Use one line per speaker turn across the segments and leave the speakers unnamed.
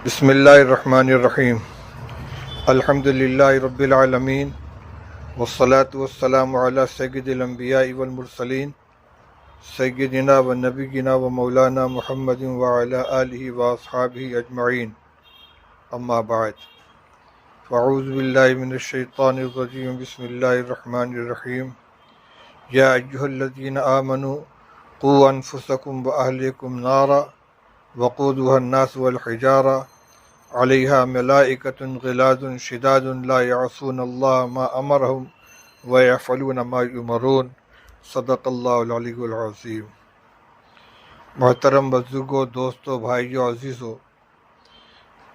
بسم اللہ الرحمن الرحیم الحمد للہ رب العالمین والصلاة والسلام علی سید الانبیاء والمرسلین سیدنا و نبینا و مولانا محمد وعلی آلہ واصحابہ اجمعین اما بعد فاعوذ باللہ من الشیطان الرجیم بسم اللہ الرحمن الرحیم یا ایہا الذین آمنوا قوا انفسکم واہلیکم نارا وقودها الناس والحجارة علیہا ملائکۃ غلاظ شداد لا یعصون اللہ ما امرهم ویفعلون ما یؤمرون صدق اللہ العلی العظیم۔ محترم بزرگوں، دوستوں، بھائیوں، عزیزوں،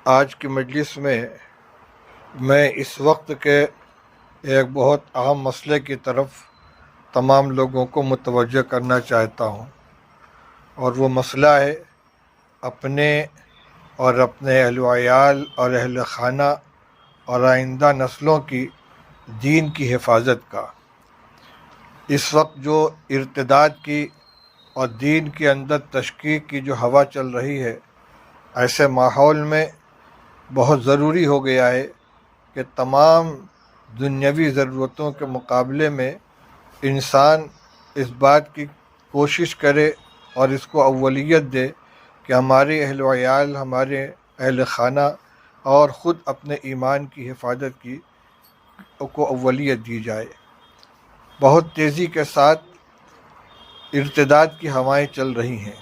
آج کی مجلس میں اس وقت کے ایک بہت اہم مسئلے کی طرف تمام لوگوں کو متوجہ کرنا چاہتا ہوں، اور وہ مسئلہ ہے اپنے اور اپنے اہل و عیال اور اہل خانہ اور آئندہ نسلوں کی دین کی حفاظت کا۔ اس وقت جو ارتداد کی اور دین کے اندر تشکیک کی جو ہوا چل رہی ہے، ایسے ماحول میں بہت ضروری ہو گیا ہے کہ تمام دنیاوی ضرورتوں کے مقابلے میں انسان اس بات کی کوشش کرے اور اس کو اولیت دے کہ ہمارے اہل و عیال، ہمارے اہل خانہ اور خود اپنے ایمان کی حفاظت کی کو اولیت دی جائے۔ بہت تیزی کے ساتھ ارتداد کی ہوائیں چل رہی ہیں۔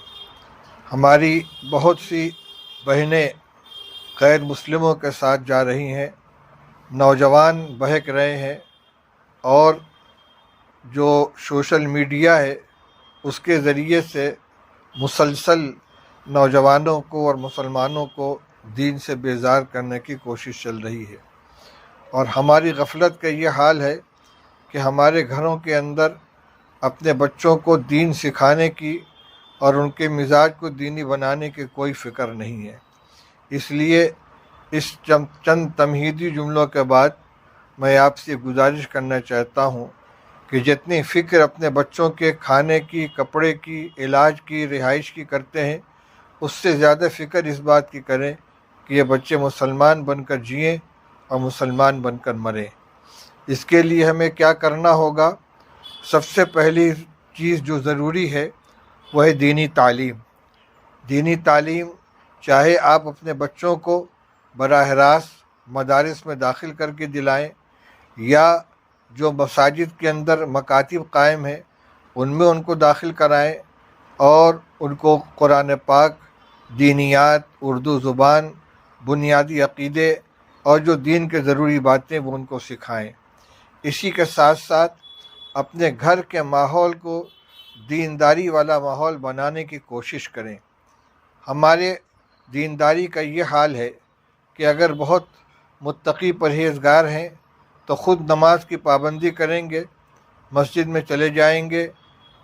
ہماری بہت سی بہنیں غیر مسلموں کے ساتھ جا رہی ہیں، نوجوان بہک رہے ہیں، اور جو سوشل میڈیا ہے اس کے ذریعے سے مسلسل نوجوانوں کو اور مسلمانوں کو دین سے بیزار کرنے کی کوشش چل رہی ہے۔ اور ہماری غفلت کا یہ حال ہے کہ ہمارے گھروں کے اندر اپنے بچوں کو دین سکھانے کی اور ان کے مزاج کو دینی بنانے کی کوئی فکر نہیں ہے۔ اس لیے اس چند تمہیدی جملوں کے بعد میں آپ سے گزارش کرنا چاہتا ہوں کہ جتنی فکر اپنے بچوں کے کھانے کی، کپڑے کی، علاج کی، رہائش کی کرتے ہیں، اس سے زیادہ فکر اس بات کی کریں کہ یہ بچے مسلمان بن کر جئیں اور مسلمان بن کر مریں۔ اس کے لیے ہمیں کیا کرنا ہوگا؟ سب سے پہلی چیز جو ضروری ہے وہ ہے دینی تعلیم۔ دینی تعلیم چاہے آپ اپنے بچوں کو براہ راست مدارس میں داخل کر کے دلائیں، یا جو مساجد کے اندر مکاتب قائم ہیں ان میں ان کو داخل کرائیں اور ان کو قرآن پاک، دینیات، اردو زبان، بنیادی عقیدے اور جو دین کے ضروری باتیں وہ ان کو سکھائیں۔ اسی کے ساتھ ساتھ اپنے گھر کے ماحول کو دینداری والا ماحول بنانے کی کوشش کریں۔ ہمارے دینداری کا یہ حال ہے کہ اگر بہت متقی پرہیزگار ہیں تو خود نماز کی پابندی کریں گے، مسجد میں چلے جائیں گے،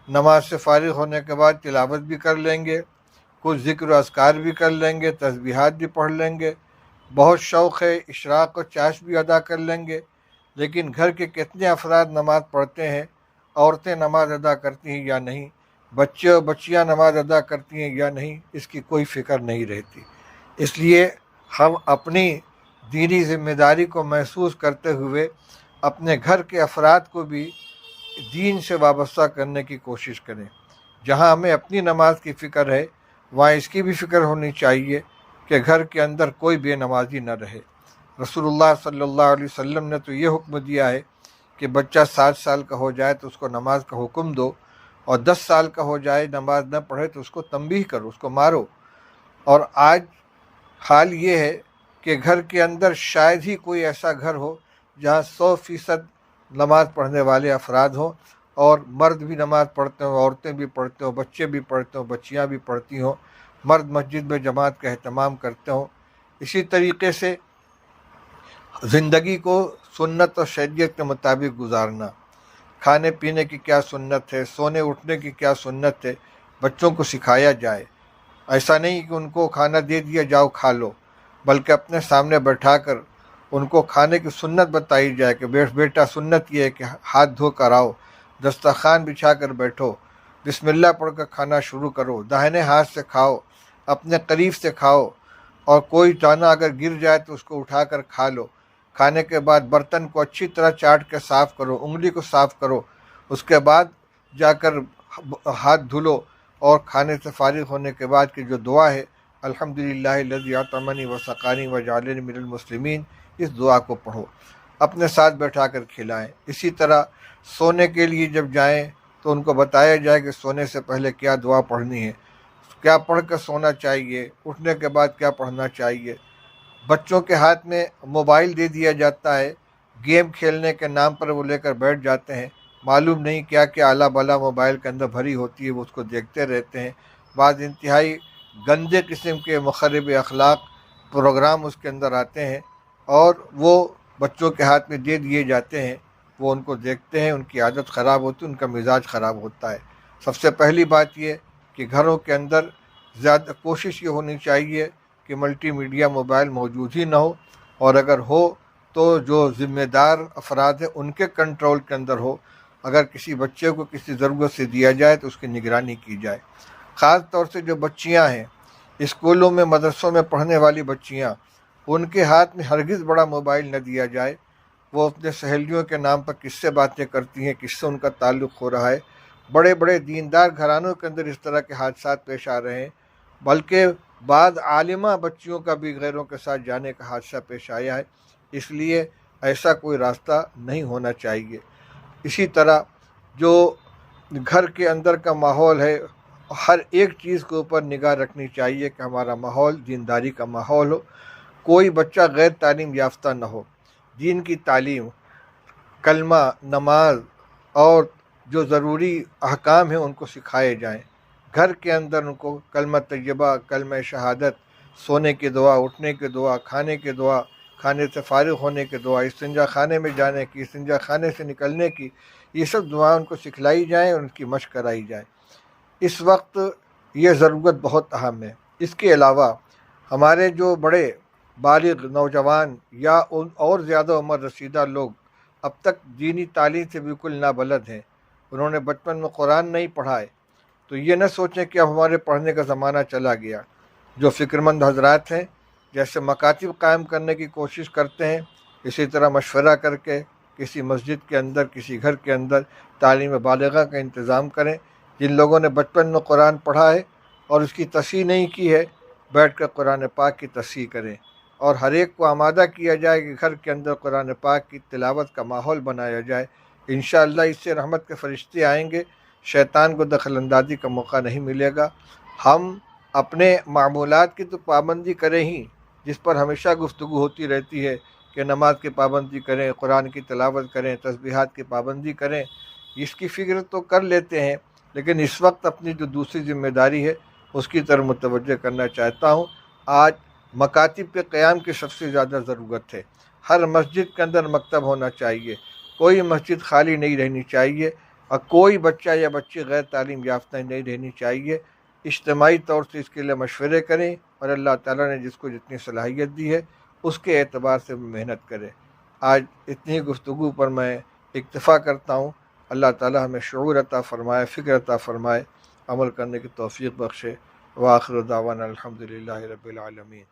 نماز سے فارغ ہونے کے بعد تلاوت بھی کر لیں گے، کچھ ذکر و اذکار بھی کر لیں گے، تسبیحات بھی پڑھ لیں گے، بہت شوق ہے اشراق و چاشت بھی ادا کر لیں گے۔ لیکن گھر کے کتنے افراد نماز پڑھتے ہیں؟ عورتیں نماز ادا کرتی ہیں یا نہیں؟ بچے اور بچیاں نماز ادا کرتی ہیں یا نہیں؟ اس کی کوئی فکر نہیں رہتی۔ اس لیے ہم اپنی دینی ذمہ داری کو محسوس کرتے ہوئے اپنے گھر کے افراد کو بھی دین سے وابستہ کرنے کی کوشش کریں۔ جہاں ہمیں اپنی نماز کی فکر ہے، وہاں اس کی بھی فکر ہونی چاہیے کہ گھر کے اندر کوئی بے نمازی نہ رہے۔ رسول اللہ صلی اللہ علیہ وسلم نے تو یہ حکم دیا ہے کہ بچہ 7 سال کا ہو جائے تو اس کو نماز کا حکم دو، اور 10 سال کا ہو جائے نماز نہ پڑھے تو اس کو تنبیہ کرو، اس کو مارو۔ اور آج حال یہ ہے کہ گھر کے اندر شاید ہی کوئی ایسا گھر ہو جہاں 100% نماز پڑھنے والے افراد ہوں، اور مرد بھی نماز پڑھتے ہوں، عورتیں بھی پڑھتے ہوں، بچے بھی پڑھتے ہوں، بچیاں بھی پڑھتی ہوں، مرد مسجد میں جماعت کا اہتمام کرتے ہوں۔ اسی طریقے سے زندگی کو سنت اور شریعت کے مطابق گزارنا، کھانے پینے کی کیا سنت ہے، سونے اٹھنے کی کیا سنت ہے، بچوں کو سکھایا جائے۔ ایسا نہیں کہ ان کو کھانا دے دیا جاؤ کھا لو، بلکہ اپنے سامنے بیٹھا کر ان کو کھانے کی سنت بتائی جائے کہ بیٹا سنت یہ ہے کہ ہاتھ دھو کر آؤ، دسترخوان بچھا کر بیٹھو، بسم اللہ پڑھ کر کھانا شروع کرو، داہنے ہاتھ سے کھاؤ، اپنے قریب سے کھاؤ، اور کوئی دانہ اگر گر جائے تو اس کو اٹھا کر کھا لو۔ کھانے کے بعد برتن کو اچھی طرح چاٹ کے صاف کرو، انگلی کو صاف کرو، اس کے بعد جا کر ہاتھ دھلو، اور کھانے سے فارغ ہونے کے بعد کی جو دعا ہے الحمدللہ الذی اطعمنی وسقانی وجعلنی من المسلمین، اس دعا کو پڑھو، اپنے ساتھ بیٹھا کر کھلائیں۔ اسی طرح سونے کے لیے جب جائیں تو ان کو بتایا جائے کہ سونے سے پہلے کیا دعا پڑھنی ہے، کیا پڑھ کر سونا چاہیے، اٹھنے کے بعد کیا پڑھنا چاہیے۔ بچوں کے ہاتھ میں موبائل دے دیا جاتا ہے، گیم کھیلنے کے نام پر وہ لے کر بیٹھ جاتے ہیں، معلوم نہیں کیا کہ اعلیٰ بالا موبائل کے اندر بھری ہوتی ہے، وہ اس کو دیکھتے رہتے ہیں۔ بعض انتہائی گندے قسم کے مخرب اخلاق پروگرام اس کے اندر آتے ہیں، اور وہ بچوں کے ہاتھ میں دے دیے جاتے ہیں، وہ ان کو دیکھتے ہیں، ان کی عادت خراب ہوتی ہے، ان کا مزاج خراب ہوتا ہے۔ سب سے پہلی بات یہ کہ گھروں کے اندر زیادہ کوشش یہ ہونی چاہیے کہ ملٹی میڈیا موبائل موجود ہی نہ ہو، اور اگر ہو تو جو ذمہ دار افراد ہیں ان کے کنٹرول کے اندر ہو۔ اگر کسی بچے کو کسی ضرورت سے دیا جائے تو اس کی نگرانی کی جائے۔ خاص طور سے جو بچیاں ہیں اسکولوں میں مدرسوں میں پڑھنے والی بچیاں، ان کے ہاتھ میں ہرگز بڑا موبائل نہ دیا جائے۔ وہ اپنے سہیلیوں کے نام پر کس سے باتیں کرتی ہیں، کس سے ان کا تعلق ہو رہا ہے۔ بڑے بڑے دیندار گھرانوں کے اندر اس طرح کے حادثات پیش آ رہے ہیں، بلکہ بعض عالمہ بچیوں کا بھی غیروں کے ساتھ جانے کا حادثہ پیش آیا ہے۔ اس لیے ایسا کوئی راستہ نہیں ہونا چاہیے۔ اسی طرح جو گھر کے اندر کا ماحول ہے، ہر ایک چیز کے اوپر نگاہ رکھنی چاہیے کہ ہمارا ماحول دینداری کا ماحول ہو، کوئی بچہ غیر تعلیم یافتہ نہ ہو۔ دین کی تعلیم، کلمہ، نماز اور جو ضروری احکام ہیں ان کو سکھائے جائیں۔ گھر کے اندر ان کو کلمہ طیبہ، کلمہ شہادت، سونے کی دعا، اٹھنے کی دعا، کھانے کی دعا، کھانے سے فارغ ہونے کی دعا، استنجا خانے میں جانے کی، استنجا خانے سے نکلنے کی، یہ سب دعائیں ان کو سکھلائی جائیں اور ان کی مشق کرائی جائے۔ اس وقت یہ ضرورت بہت اہم ہے۔ اس کے علاوہ ہمارے جو بڑے بالغ نوجوان یا ان اور زیادہ عمر رسیدہ لوگ اب تک دینی تعلیم سے بالکل نابلد ہیں، انہوں نے بچپن میں قرآن نہیں پڑھا ہے، تو یہ نہ سوچیں کہ اب ہمارے پڑھنے کا زمانہ چلا گیا۔ جو فکر مند حضرات ہیں جیسے مکاتب قائم کرنے کی کوشش کرتے ہیں، اسی طرح مشورہ کر کے کسی مسجد کے اندر، کسی گھر کے اندر تعلیم بالغہ کا انتظام کریں۔ جن لوگوں نے بچپن میں قرآن پڑھا ہے اور اس کی تصحیح نہیں کی ہے، بیٹھ کر قرآن پاک کی تصحیح کریں، اور ہر ایک کو آمادہ کیا جائے کہ گھر کے اندر قرآن پاک کی تلاوت کا ماحول بنایا جائے۔ انشاءاللہ اس سے رحمت کے فرشتے آئیں گے، شیطان کو دخل اندازی کا موقع نہیں ملے گا۔ ہم اپنے معمولات کی تو پابندی کریں ہی، جس پر ہمیشہ گفتگو ہوتی رہتی ہے کہ نماز کی پابندی کریں، قرآن کی تلاوت کریں، تسبیحات کی پابندی کریں، اس کی فکر تو کر لیتے ہیں، لیکن اس وقت اپنی جو دوسری ذمہ داری ہے اس کی طرف متوجہ کرنا چاہتا ہوں۔ آج مکاتب کے قیام کی سب سے زیادہ ضرورت ہے۔ ہر مسجد کے اندر مکتب ہونا چاہیے، کوئی مسجد خالی نہیں رہنی چاہیے، اور کوئی بچہ یا بچی غیر تعلیم یافتہ نہیں رہنی چاہیے۔ اجتماعی طور سے اس کے لیے مشورے کریں، اور اللہ تعالیٰ نے جس کو جتنی صلاحیت دی ہے اس کے اعتبار سے محنت کرے۔ آج اتنی گفتگو پر میں اکتفا کرتا ہوں۔ اللہ تعالیٰ ہمیں شعور عطا فرمائے، فکر عطا فرمائے، عمل کرنے کی توفیق بخشے۔ وآخر دعوانا الحمدللہ رب العالمین۔